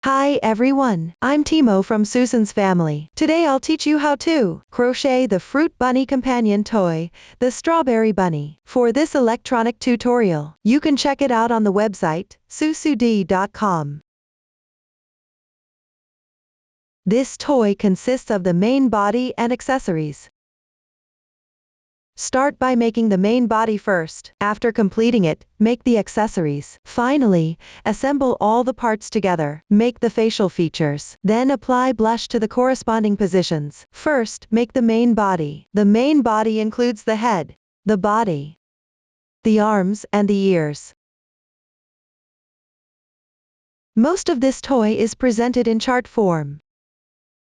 Hi everyone, I'm Timo from Susan's family. Today I'll teach you how to crochet the fruit bunny companion toy, the strawberry bunny. For this electronic tutorial, you can check it out on the website, susud.com. This toy consists of the main body and accessories. Start by making the main body first. After completing it, make the accessories. Finally, assemble all the parts together. Make the facial features. Then apply blush to the corresponding positions. First, make the main body. The main body includes the head, the body, the arms, and the ears. Most of this toy is presented in chart form.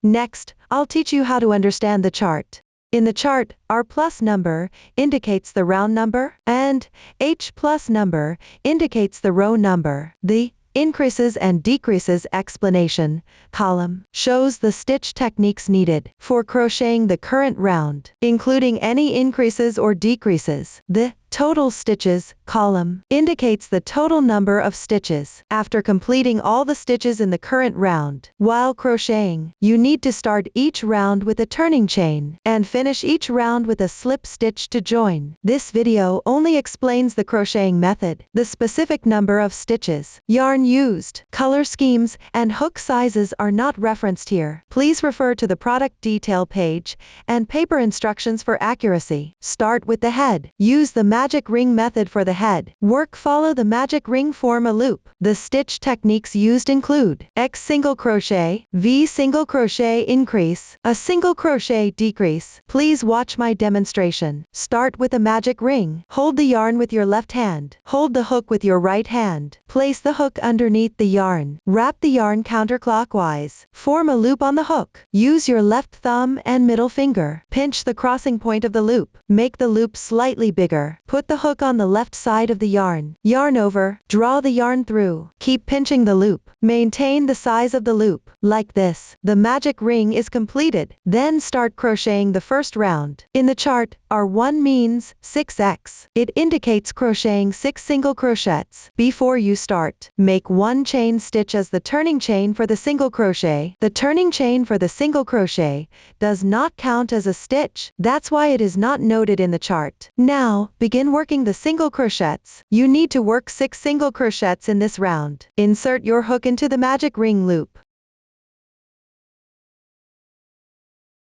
Next, I'll teach you how to understand the chart. In the chart, R plus number indicates the round number, and H plus number indicates the row number. The increases and decreases explanation column shows the stitch techniques needed for crocheting the current round, including any increases or decreases. The total stitches column indicates the total number of stitches after completing all the stitches in the current round. While crocheting, you need to start each round with a turning chain and finish each round with a slip stitch to join. This video only explains the crocheting method, the specific number of stitches, yarn used, color schemes, and hook sizes are not referenced here. Please refer to the product detail page and paper instructions for accuracy. Start with the head. Use the magic ring method for the head. Follow the magic ring, form a loop. The stitch techniques used include X single crochet, V single crochet increase, a single crochet decrease. Please watch my demonstration. Start with a magic ring. Hold the yarn with your left hand. Hold the hook with your right hand. Place the hook underneath the yarn. Wrap the yarn counterclockwise. Form a loop on the hook. Use your left thumb and middle finger. Pinch the crossing point of the loop. Make the loop slightly bigger. Put the hook on the left side of the yarn. Yarn over. Draw the yarn through. Keep pinching the loop. Maintain the size of the loop. Like this. The magic ring is completed. Then start crocheting the first round. In the chart, R1 means 6x. It indicates crocheting 6 single crochets. Before you start, make 1 chain stitch as the turning chain for the single crochet. The turning chain for the single crochet does not count as a stitch. That's why it is not noted in the chart. Now, begin working the single crochets. You need to work 6 single crochets in this round. Insert your hook into the magic ring loop.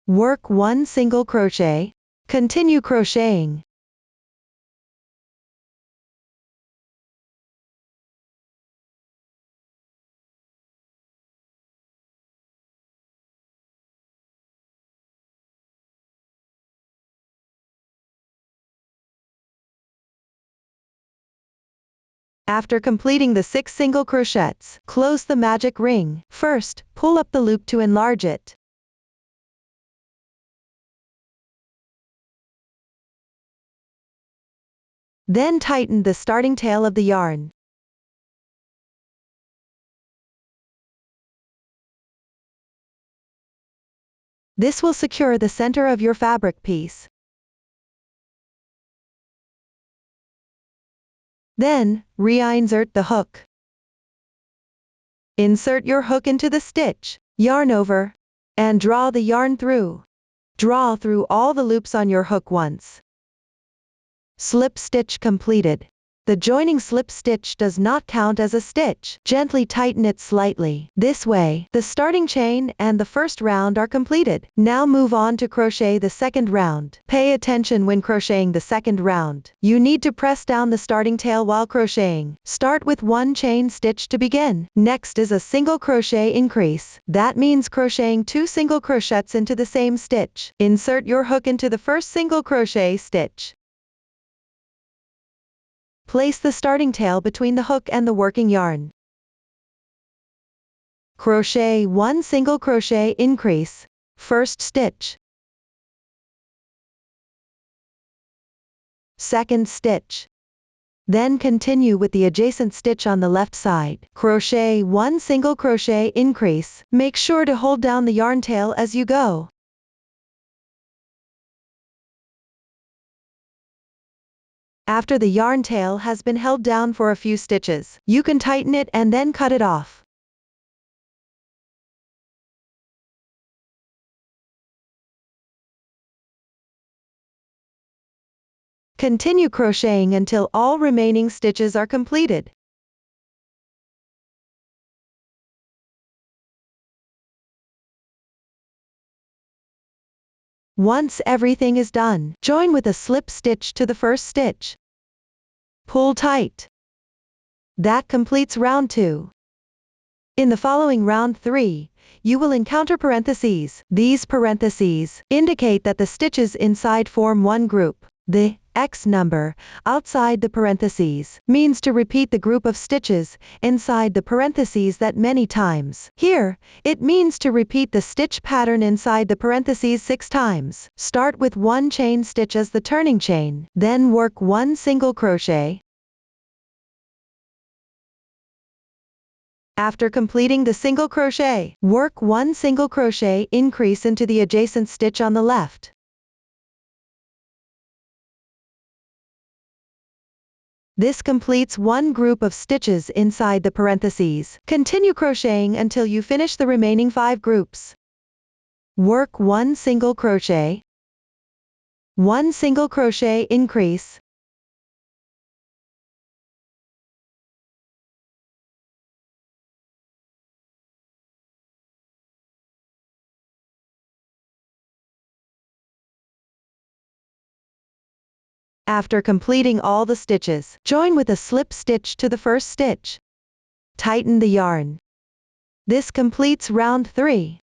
Work 1 single crochet. Continue crocheting. After completing the 6 single crochets, close the magic ring. First, pull up the loop to enlarge it. Then tighten the starting tail of the yarn. This will secure the center of your fabric piece. Then, reinsert the hook. Insert your hook into the stitch, yarn over, and draw the yarn through. Draw through all the loops on your hook once. Slip stitch completed. The joining slip stitch does not count as a stitch. Gently tighten it slightly. This way, the starting chain and the first round are completed. Now move on to crochet the second round. Pay attention when crocheting the second round. You need to press down the starting tail while crocheting. Start with 1 chain stitch to begin. Next is a single crochet increase. That means crocheting 2 single crochets into the same stitch. Insert your hook into the first single crochet stitch. Place the starting tail between the hook and the working yarn. Crochet 1 single crochet increase, first stitch, second stitch. Then continue with the adjacent stitch on the left side. Crochet 1 single crochet increase. Make sure to hold down the yarn tail as you go. After the yarn tail has been held down for a few stitches, you can tighten it and then cut it off. Continue crocheting until all remaining stitches are completed. Once everything is done, join with a slip stitch to the first stitch. Pull tight. That completes round 2. In the following round 3, you will encounter parentheses. These parentheses indicate that the stitches inside form one group. The X number outside the parentheses means to repeat the group of stitches inside the parentheses that many times. Here, it means to repeat the stitch pattern inside the parentheses 6 times. Start with 1 chain stitch as the turning chain, then work 1 single crochet. After completing the single crochet, work 1 single crochet increase into the adjacent stitch on the left. This completes one group of stitches inside the parentheses. Continue crocheting until you finish the remaining 5 groups. Work 1 single crochet, 1 single crochet increase, After completing all the stitches, join with a slip stitch to the first stitch. Tighten the yarn. This completes round 3.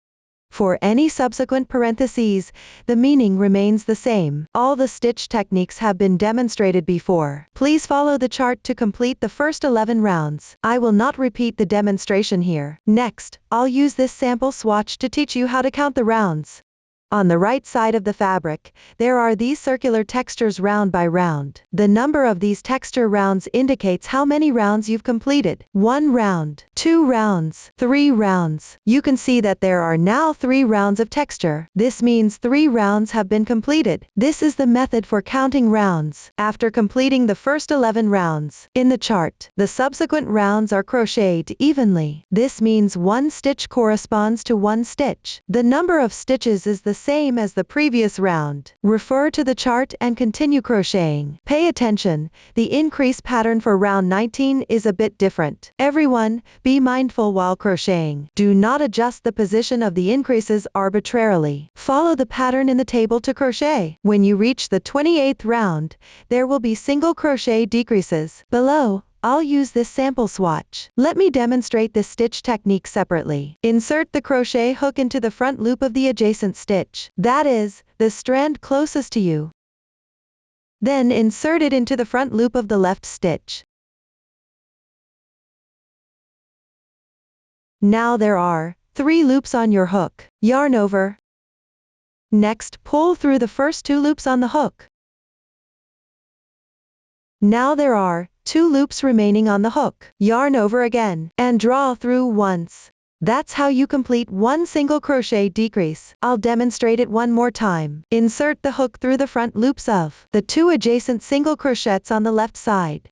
For any subsequent parentheses, the meaning remains the same. All the stitch techniques have been demonstrated before. Please follow the chart to complete the first 11 rounds. I will not repeat the demonstration here. Next, I'll use this sample swatch to teach you how to count the rounds. On the right side of the fabric, there are these circular textures round by round. The number of these texture rounds indicates how many rounds you've completed. 1 round, 2 rounds, 3 rounds. You can see that there are now 3 rounds of texture. This means 3 rounds have been completed. This is the method for counting rounds. After completing the first 11 rounds, in the chart, the subsequent rounds are crocheted evenly. This means 1 stitch corresponds to 1 stitch. The number of stitches is the same as the previous round. Refer to the chart and continue crocheting. Pay attention, the increase pattern for round 19 is a bit different. Everyone, be mindful while crocheting. Do not adjust the position of the increases arbitrarily. Follow the pattern in the table to crochet. When you reach the 28th round, there will be single crochet decreases. Below, I'll use this sample swatch. Let me demonstrate this stitch technique separately. Insert the crochet hook into the front loop of the adjacent stitch. That is, the strand closest to you. Then insert it into the front loop of the left stitch. Now there are 3 loops on your hook. Yarn over. Next, pull through the first 2 loops on the hook. Now there are 2 loops remaining on the hook. Yarn over again, and draw through once. That's how you complete 1 single crochet decrease. I'll demonstrate it one more time. Insert the hook through the front loops of the 2 adjacent single crochets on the left side.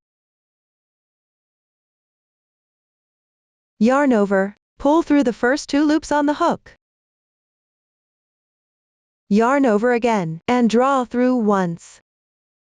Yarn over, pull through the first 2 loops on the hook. Yarn over again, and draw through once.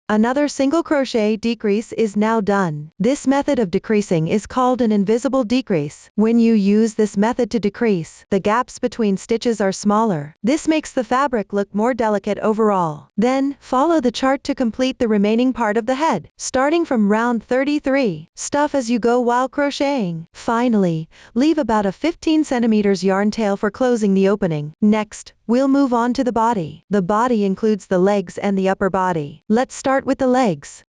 Another single crochet decrease is now done. This method of decreasing is called an invisible decrease. When you use this method to decrease, the gaps between stitches are smaller. This makes the fabric look more delicate overall. Then, follow the chart to complete the remaining part of the head. Starting from round 33, stuff as you go while crocheting. Finally, leave about a 15 cm yarn tail for closing the opening. Next, we'll move on to the body. The body includes the legs and the upper body. Let's start with the legs.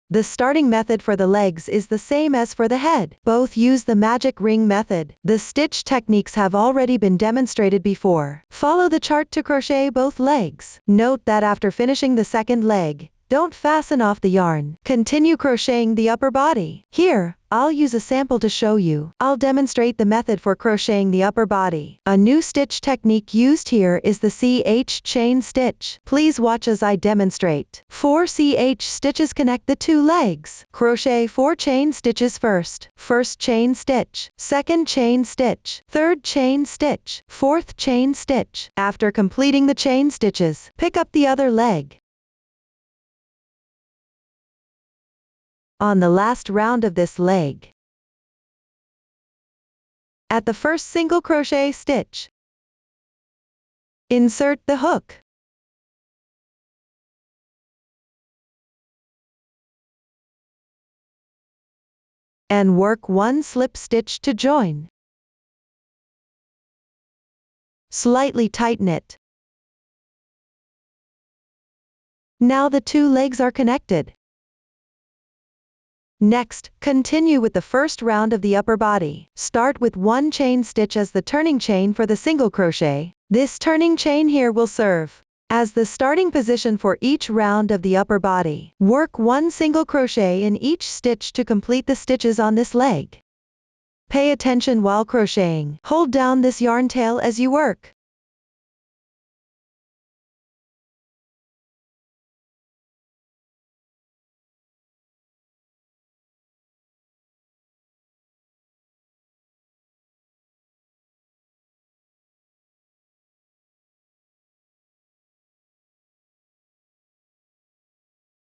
The starting method for the legs is the same as for the head. Both use the magic ring method. The stitch techniques have already been demonstrated before. Follow the chart to crochet both legs. Note that after finishing the second leg, don't fasten off the yarn. Continue crocheting the upper body. Here, I'll use a sample to show you. I'll demonstrate the method for crocheting the upper body. A new stitch technique used here is the CH chain stitch. Please watch as I demonstrate. 4 CH stitches connect the 2 legs. Crochet 4 chain stitches first. First chain stitch, second chain stitch, third chain stitch, fourth chain stitch. After completing the chain stitches, pick up the other leg. on the last round of this leg. At the first single crochet stitch, insert the hook. And work one slip stitch to join. Slightly tighten it. Now the two legs are connected. Next, continue with the first round of the upper body. Start with one chain stitch as the turning chain for the single crochet. This turning chain here will serve as the starting position for each round of the upper body. Work one single crochet in each stitch to complete the stitches on this leg. Pay attention while crocheting. Hold down this yarn tail as you work.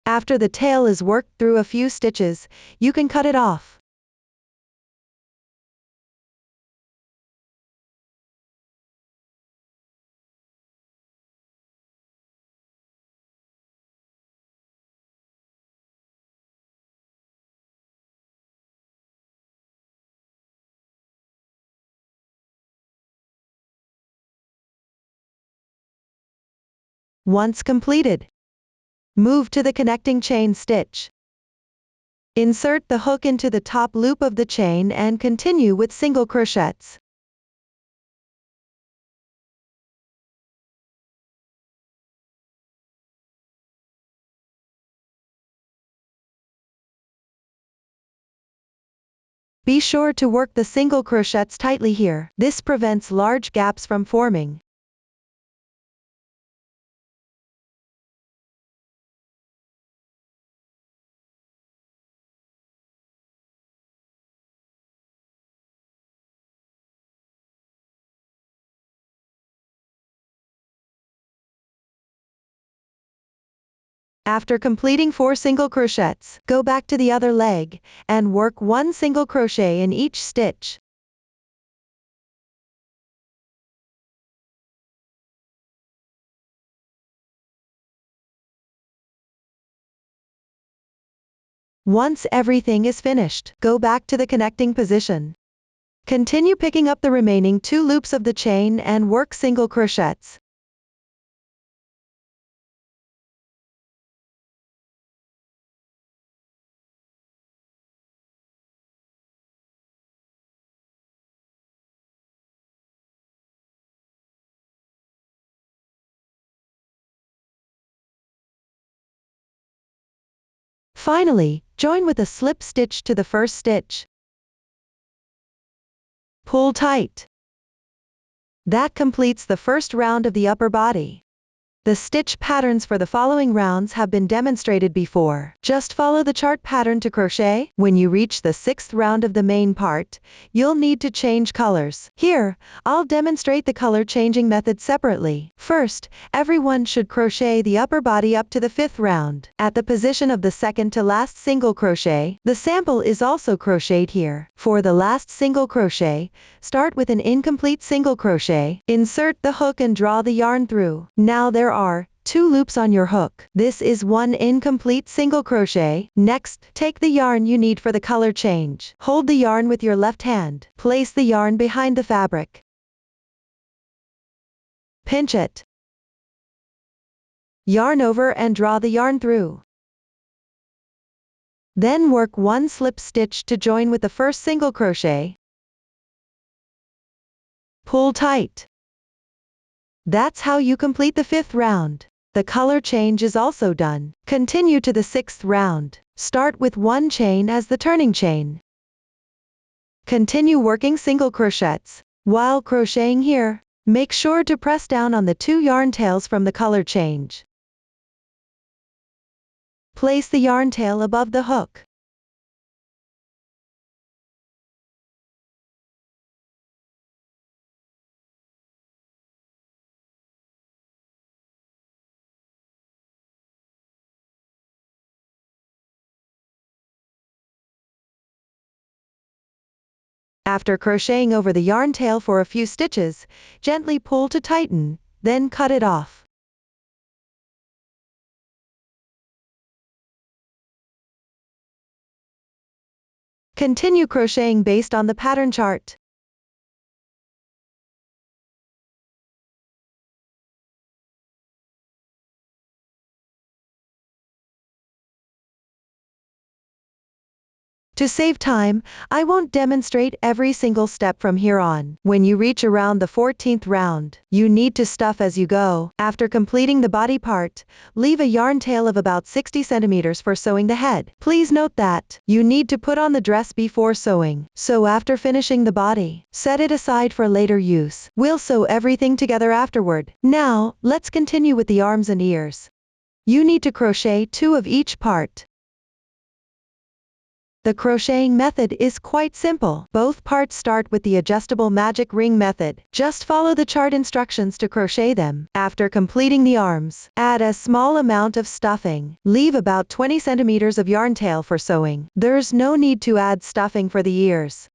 After the tail is worked through a few stitches, you can cut it off. Once completed, move to the connecting chain stitch. Insert the hook into the top loop of the chain and continue with single crochets. Be sure to work the single crochets tightly here. This prevents large gaps from forming. After completing 4 single crochets, go back to the other leg, and work 1 single crochet in each stitch. Once everything is finished, go back to the connecting position. Continue picking up the remaining 2 loops of the chain and work single crochets. Finally, join with a slip stitch to the first stitch. Pull tight. That completes the first round of the upper body. The stitch patterns for the following rounds have been demonstrated before. Just follow the chart pattern to crochet. When you reach the 6th round of the main part, you'll need to change colors. Here, I'll demonstrate the color changing method separately. First, everyone should crochet the upper body up to the 5th round. At the position of the second to last single crochet, the sample is also crocheted here. For the last single crochet, start with an incomplete single crochet. Insert the hook and draw the yarn through. Now there are 2 loops on your hook. This is one incomplete single crochet. Next, take the yarn you need for the color change. Hold the yarn with your left hand. Place the yarn behind the fabric. Pinch it. Yarn over and draw the yarn through. Then work 1 slip stitch to join with the first single crochet. Pull tight. That's how you complete the 5th round. The color change is also done. Continue to the 6th round. Start with 1 chain as the turning chain. Continue working single crochets. While crocheting here, make sure to press down on the 2 yarn tails from the color change. Place the yarn tail above the hook. After crocheting over the yarn tail for a few stitches, gently pull to tighten, then cut it off. Continue crocheting based on the pattern chart. To save time, I won't demonstrate every single step from here on. When you reach around the 14th round, you need to stuff as you go. After completing the body part, leave a yarn tail of about 60 centimeters for sewing the head. Please note that you need to put on the dress before sewing. So after finishing the body, set it aside for later use. We'll sew everything together afterward. Now, let's continue with the arms and ears. You need to crochet 2 of each part. The crocheting method is quite simple. Both parts start with the adjustable magic ring method. Just follow the chart instructions to crochet them. After completing the arms, add a small amount of stuffing. Leave about 20 centimeters of yarn tail for sewing. There's no need to add stuffing for the ears.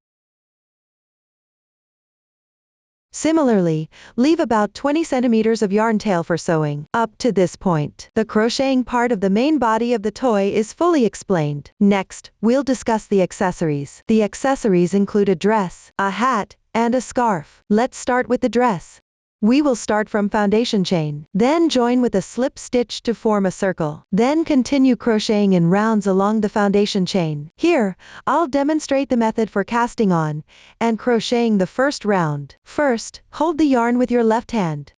Similarly, leave about 20 centimeters of yarn tail for sewing. Up to this point, the crocheting part of the main body of the toy is fully explained. Next, we'll discuss the accessories. The accessories include a dress, a hat, and a scarf. Let's start with the dress. We will start from foundation chain, then join with a slip stitch to form a circle. Then continue crocheting in rounds along the foundation chain. Here, I'll demonstrate the method for casting on and crocheting the first round. First, hold the yarn with your left hand.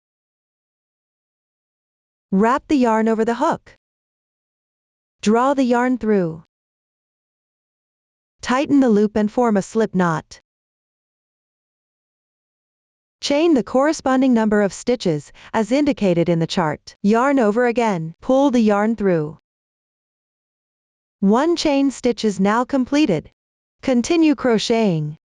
Wrap the yarn over the hook. Draw the yarn through. Tighten the loop and form a slip knot. Chain the corresponding number of stitches, as indicated in the chart. Yarn over again. Pull the yarn through. 1 chain stitch is now completed. Continue crocheting.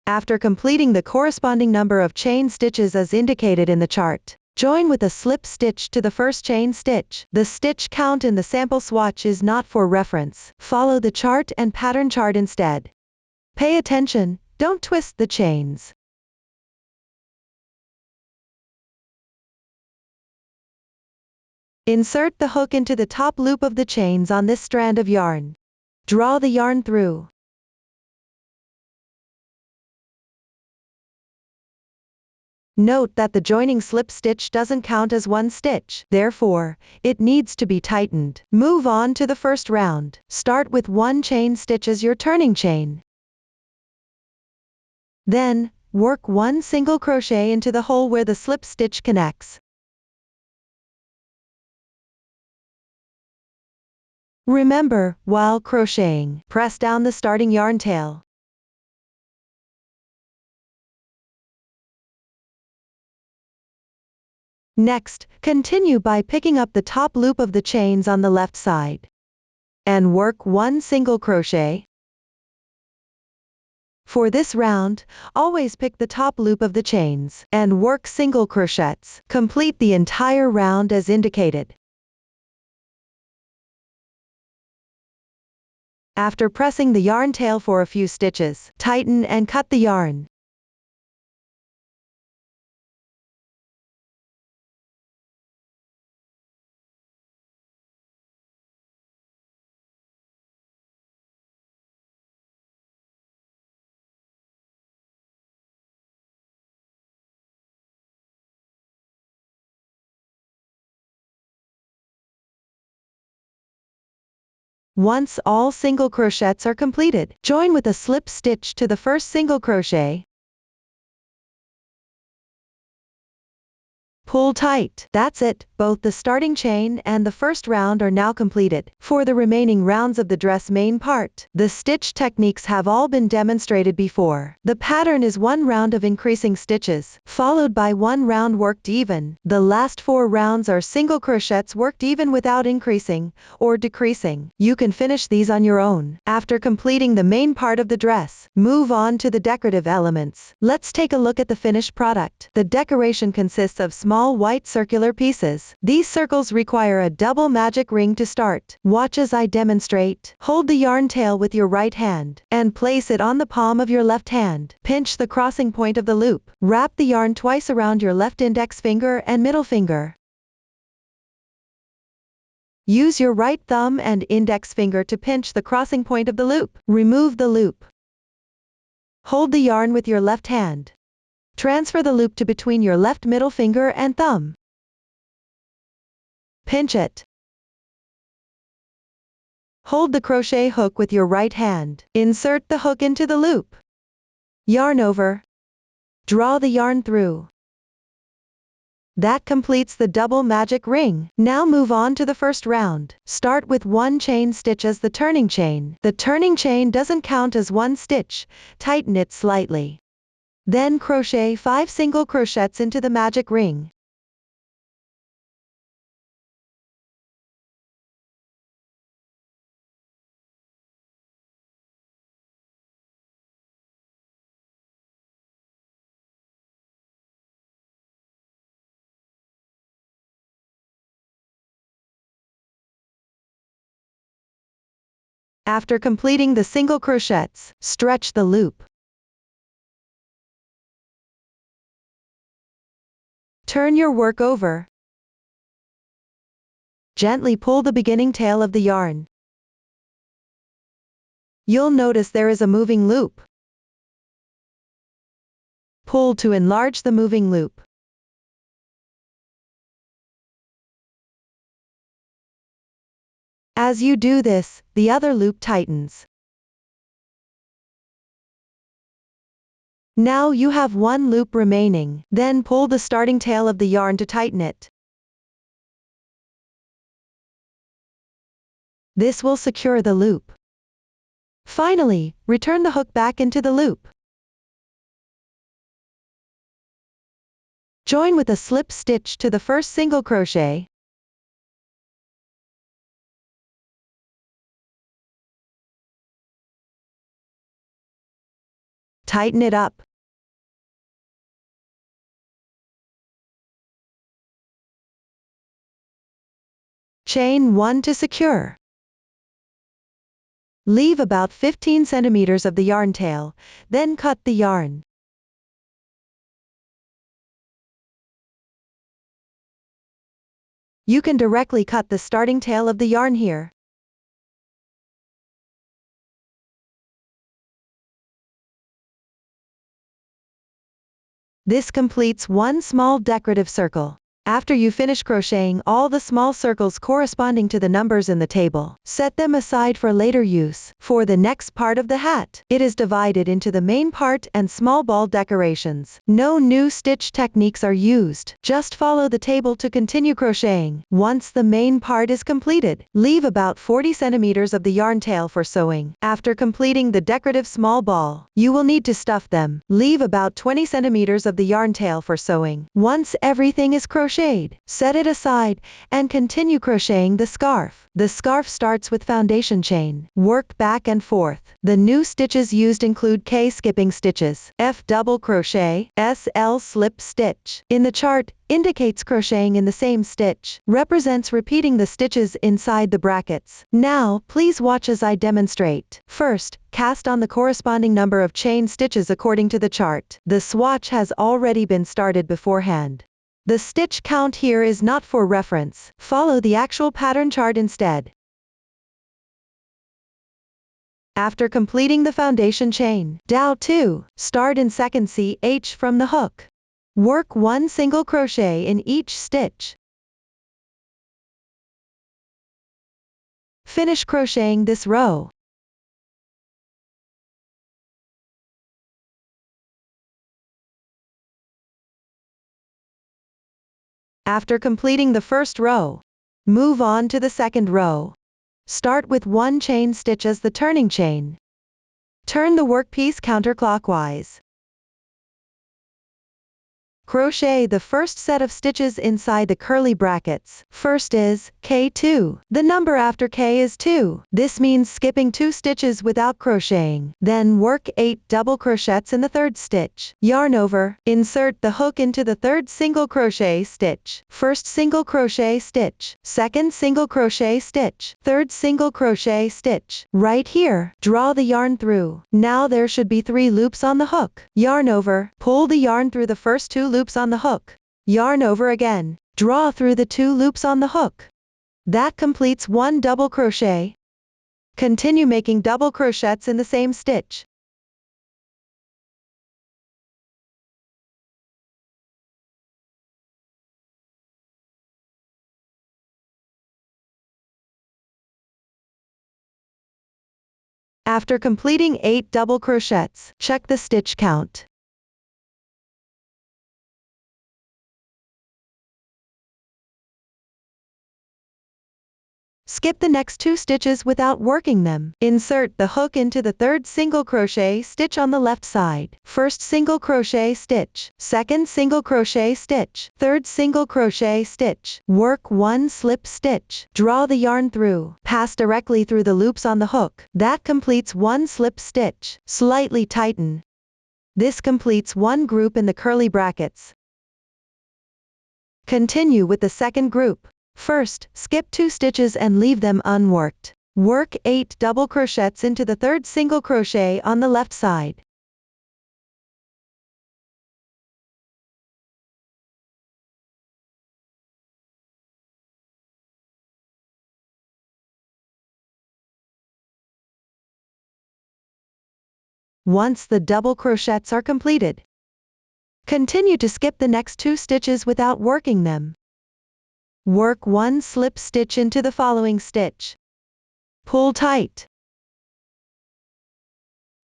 After completing the corresponding number of chain stitches as indicated in the chart, join with a slip stitch to the first chain stitch. The stitch count in the sample swatch is not for reference. Follow the chart and pattern chart instead. Pay attention, don't twist the chains. Insert the hook into the top loop of the chains on this strand of yarn. Draw the yarn through. Note that the joining slip stitch doesn't count as 1 stitch, therefore, it needs to be tightened. Move on to the first round. Start with 1 chain stitch as your turning chain. Then, work 1 single crochet into the hole where the slip stitch connects. Remember, while crocheting, press down the starting yarn tail. Next, continue by picking up the top loop of the chains on the left side. And work 1 single crochet. For this round, always pick the top loop of the chains, and work single crochets. Complete the entire round as indicated. After pressing the yarn tail for a few stitches, tighten and cut the yarn. Once all single crochets are completed, join with a slip stitch to the first single crochet. Pull tight. That's it, both the starting chain and the first round are now completed. For the remaining rounds of the dress main part, the stitch techniques have all been demonstrated before. The pattern is 1 round of increasing stitches, followed by 1 round worked even. The last 4 rounds are single crochets worked even without increasing or decreasing. You can finish these on your own. After completing the main part of the dress, move on to the decorative elements. Let's take a look at the finished product. The decoration consists of small small white circular pieces. These circles require a double magic ring to start. Watch as I demonstrate. Hold the yarn tail with your right hand and place it on the palm of your left hand. Pinch the crossing point of the loop. Wrap the yarn twice around your left index finger and middle finger. Use your right thumb and index finger to pinch the crossing point of the loop. Remove the loop. Hold the yarn with your left hand. Transfer the loop to between your left middle finger and thumb. Pinch it. Hold the crochet hook with your right hand. Insert the hook into the loop. Yarn over. Draw the yarn through. That completes the double magic ring. Now move on to the first round. Start with one chain stitch as the turning chain. The turning chain doesn't count as one stitch. Tighten it slightly. Then crochet 5 single crochets into the magic ring. After completing the single crochets, stretch the loop. Turn your work over. Gently pull the beginning tail of the yarn. You'll notice there is a moving loop. Pull to enlarge the moving loop. As you do this, the other loop tightens. Now you have one loop remaining. Then pull the starting tail of the yarn to tighten it. This will secure the loop. Finally, return the hook back into the loop. Join with a slip stitch to the first single crochet. Tighten it up. Chain 1 to secure. Leave about 15 centimeters of the yarn tail, then cut the yarn. You can directly cut the starting tail of the yarn here. This completes one small decorative circle. After you finish crocheting all the small circles corresponding to the numbers in the table, set them aside for later use. For the next part of the hat, it is divided into the main part and small ball decorations. No new stitch techniques are used. Just follow the table to continue crocheting. Once the main part is completed, leave about 40 centimeters of the yarn tail for sewing. After completing the decorative small ball, you will need to stuff them. Leave about 20 centimeters of the yarn tail for sewing. Once everything is crocheted, set it aside, and continue crocheting the scarf. The scarf starts with foundation chain. Work back and forth. The new stitches used include K skipping stitches, F double crochet, S L slip stitch. In the chart, indicates crocheting in the same stitch, represents repeating the stitches inside the brackets. Now, please watch as I demonstrate. First, cast on the corresponding number of chain stitches according to the chart. The swatch has already been started beforehand. The stitch count here is not for reference. Follow the actual pattern chart instead. After completing the foundation chain, dow 2, start in second CH from the hook. Work 1 single crochet in each stitch. Finish crocheting this row. After completing the first row, move on to the second row. Start with 1 chain stitch as the turning chain. Turn the workpiece counterclockwise. Crochet the first set of stitches inside the curly brackets. First is K2. The number after K is 2. This means skipping 2 stitches without crocheting. Then work 8 double crochets in the third stitch. Yarn over, insert the hook into the third single crochet stitch. First single crochet stitch, second single crochet stitch, third single crochet stitch. Right here, draw the yarn through. Now there should be 3 loops on the hook. Yarn over, pull the yarn through the first 2 loops on the hook. Yarn over again, draw through the 2 loops on the hook. That completes 1 double crochet. Continue making double crochets in the same stitch. After completing 8 double crochets, check the stitch count. Skip the next 2 stitches without working them. Insert the hook into the third single crochet stitch on the left side. First single crochet stitch, second single crochet stitch, third single crochet stitch. Work 1 slip stitch. Draw the yarn through. Pass directly through the loops on the hook. That completes 1 slip stitch. Slightly tighten. This completes 1 group in the curly brackets. Continue with the second group. First, skip 2 stitches and leave them unworked. Work 8 double crochets into the third single crochet on the left side. Once the double crochets are completed, continue to skip the next 2 stitches without working them. Work 1 slip stitch into the following stitch. Pull tight.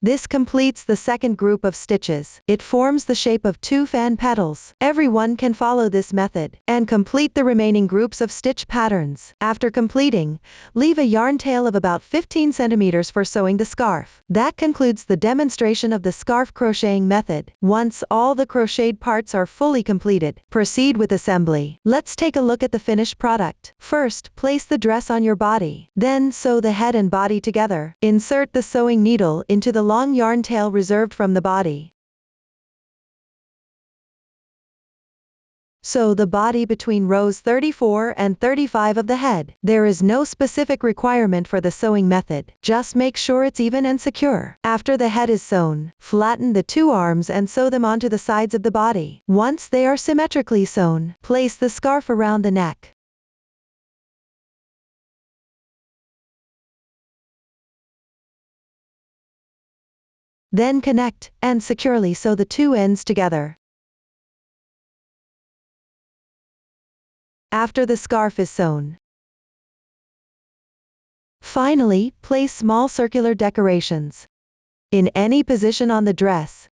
This completes the second group of stitches. It forms the shape of 2 fan petals. Everyone can follow this method and complete the remaining groups of stitch patterns. After completing, leave a yarn tail of about 15 centimeters for sewing the scarf. That concludes the demonstration of the scarf crocheting method. Once all the crocheted parts are fully completed, proceed with assembly. Let's take a look at the finished product. First, place the dress on your body. Then sew the head and body together. Insert the sewing needle into the long yarn tail reserved from the body. Sew the body between rows 34 and 35 of the head. There is no specific requirement for the sewing method. Just make sure it's even and secure. After the head is sewn, flatten the 2 arms and sew them onto the sides of the body. Once they are symmetrically sewn, place the scarf around the neck. Then connect and securely sew the 2 ends together. After the scarf is sewn, finally, place small circular decorations in any position on the dress.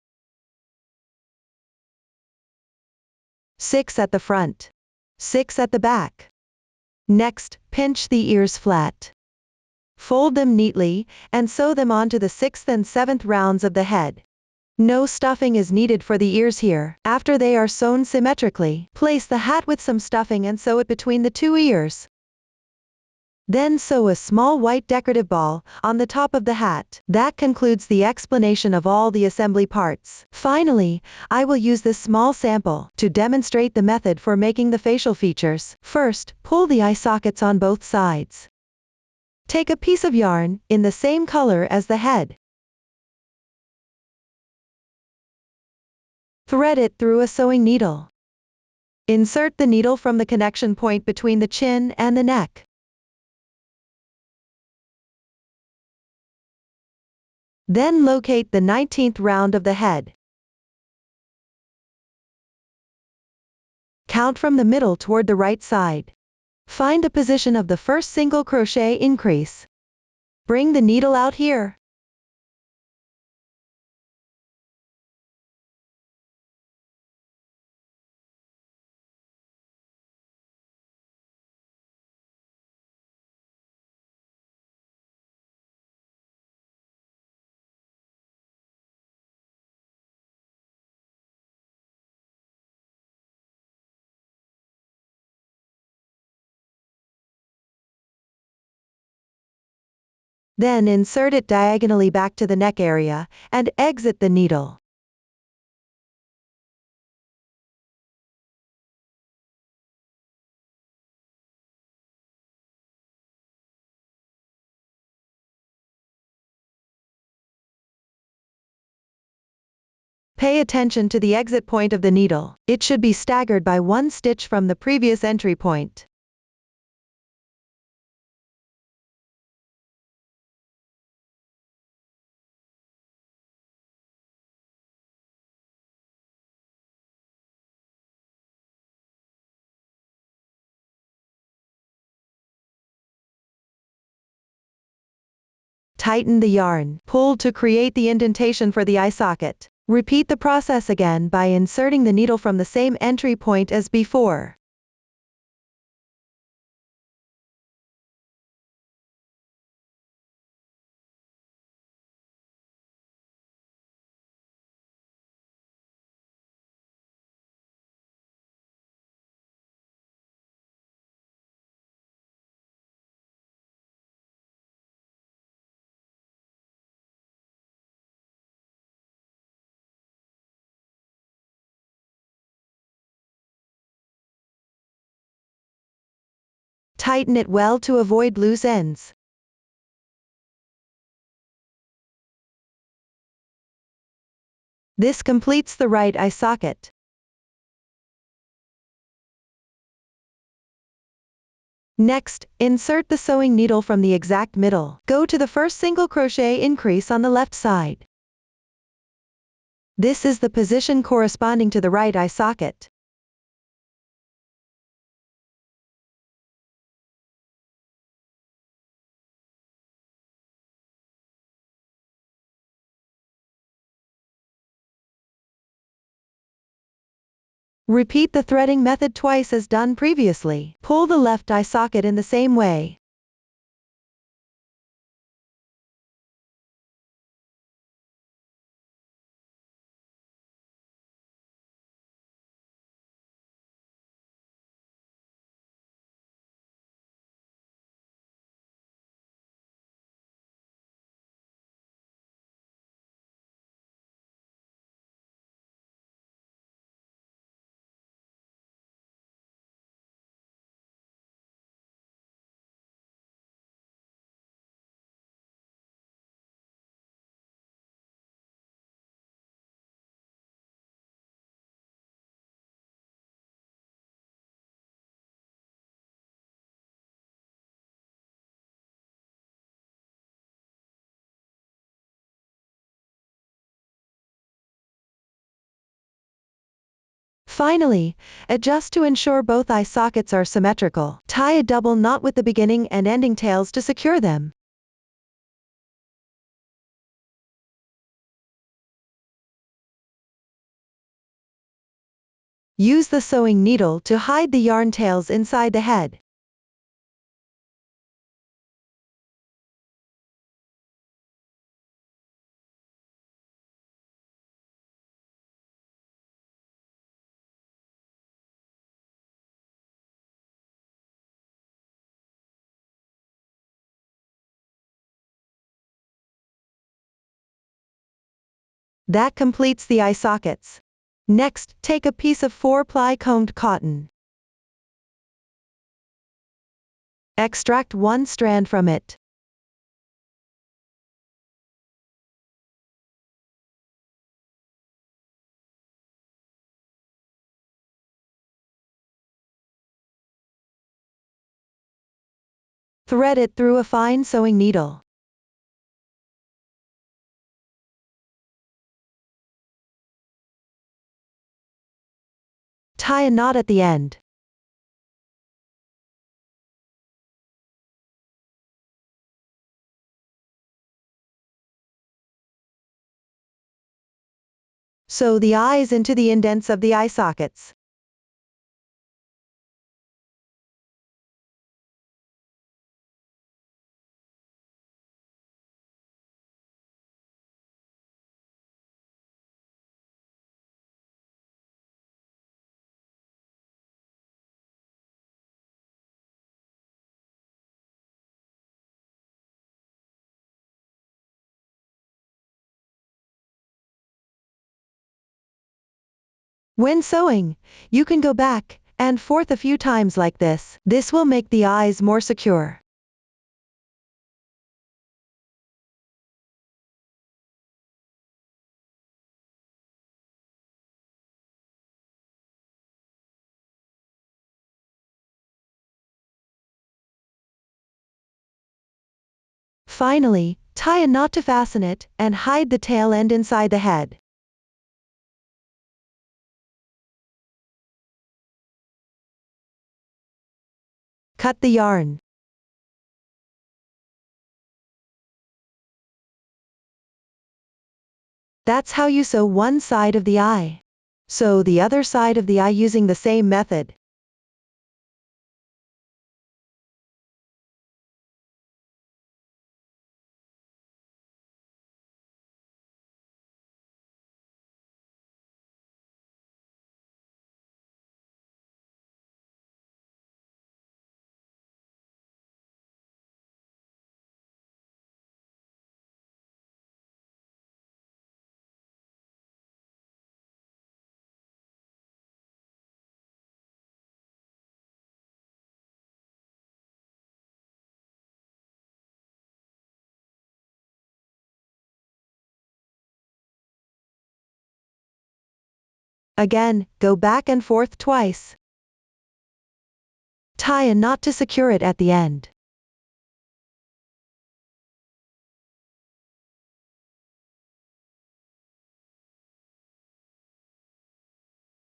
6 at the front, 6 at the back. Next, pinch the ears flat. Fold them neatly, and sew them onto the 6th and 7th rounds of the head. No stuffing is needed for the ears here. After they are sewn symmetrically, place the hat with some stuffing and sew it between the 2 ears. Then sew a small white decorative ball on the top of the hat. That concludes the explanation of all the assembly parts. Finally, I will use this small sample to demonstrate the method for making the facial features. First, pull the eye sockets on both sides. Take a piece of yarn in the same color as the head. Thread it through a sewing needle. Insert the needle from the connection point between the chin and the neck. Then locate the 19th round of the head. Count from the middle toward the right side. Find the position of the first single crochet increase. Bring the needle out here. Then insert it diagonally back to the neck area, and exit the needle. Pay attention to the exit point of the needle. It should be staggered by 1 stitch from the previous entry point. Tighten the yarn. Pull to create the indentation for the eye socket. Repeat the process again by inserting the needle from the same entry point as before. Tighten it well to avoid loose ends. This completes the right eye socket. Next, insert the sewing needle from the exact middle. Go to the first single crochet increase on the left side. This is the position corresponding to the right eye socket. Repeat the threading method twice as done previously. Pull the left eye socket in the same way. Finally, adjust to ensure both eye sockets are symmetrical. Tie a double knot with the beginning and ending tails to secure them. Use the sewing needle to hide the yarn tails inside the head. That completes the eye sockets. Next, take a piece of 4-ply combed cotton. Extract one strand from it. Thread it through a fine sewing needle. Tie a knot at the end. Sew the eyes into the indents of the eye sockets. When sewing, you can go back and forth a few times like this. This will make the eyes more secure. Finally, tie a knot to fasten it, and hide the tail end inside the head. Cut the yarn. That's how you sew one side of the eye. Sew the other side of the eye using the same method. Again, go back and forth twice. Tie a knot to secure it at the end.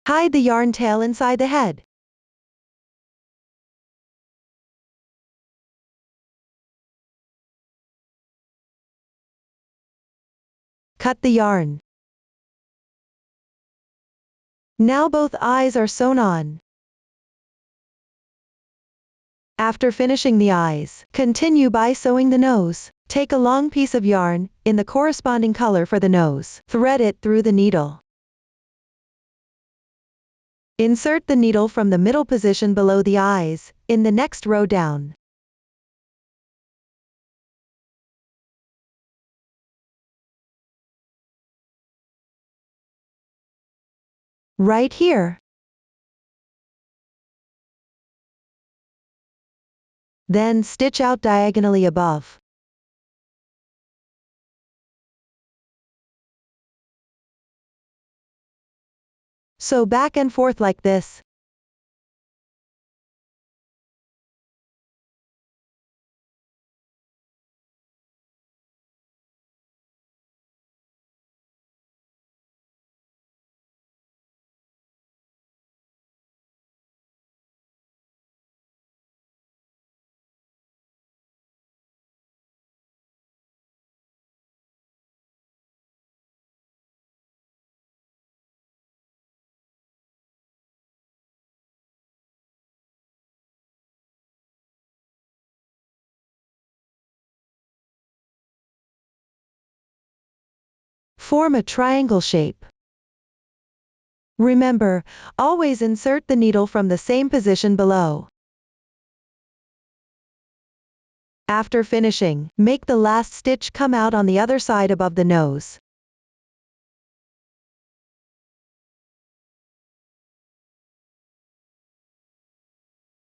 Hide the yarn tail inside the head. Cut the yarn. Now both eyes are sewn on. After finishing the eyes, continue by sewing the nose. Take a long piece of yarn, in the corresponding color for the nose. Thread it through the needle. Insert the needle from the middle position below the eyes, in the next row down. Right here. Then stitch out diagonally above. Sew back and forth like this. Form a triangle shape. Remember, always insert the needle from the same position below. After finishing, make the last stitch come out on the other side above the nose.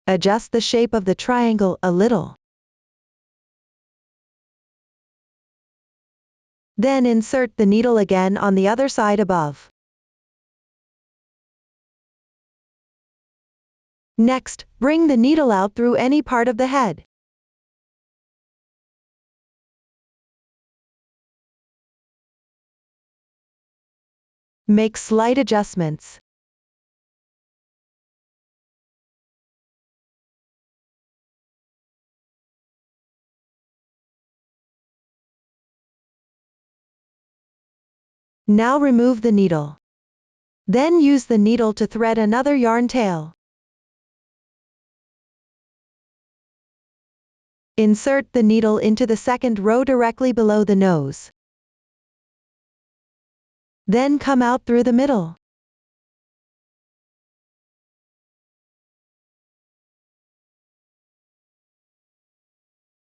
Adjust the shape of the triangle a little. Then insert the needle again on the other side above. Next, bring the needle out through any part of the head. Make slight adjustments. Now remove the needle. Then use the needle to thread another yarn tail. Insert the needle into the second row directly below the nose. Then come out through the middle.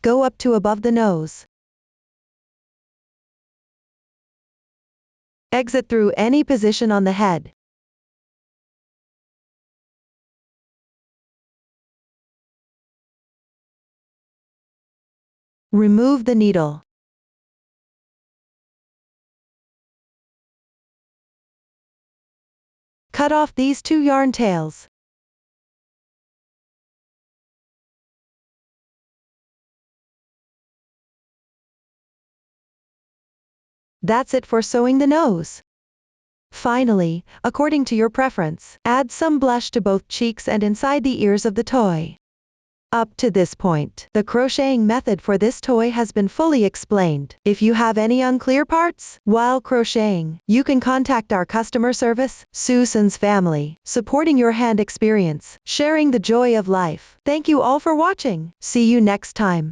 Go up to above the nose. Exit through any position on the head. Remove the needle. Cut off these 2 yarn tails. That's it for sewing the nose. Finally, according to your preference, add some blush to both cheeks and inside the ears of the toy. Up to this point, the crocheting method for this toy has been fully explained. If you have any unclear parts while crocheting, you can contact our customer service, Susan's Family, supporting your hand experience, sharing the joy of life. Thank you all for watching. See you next time.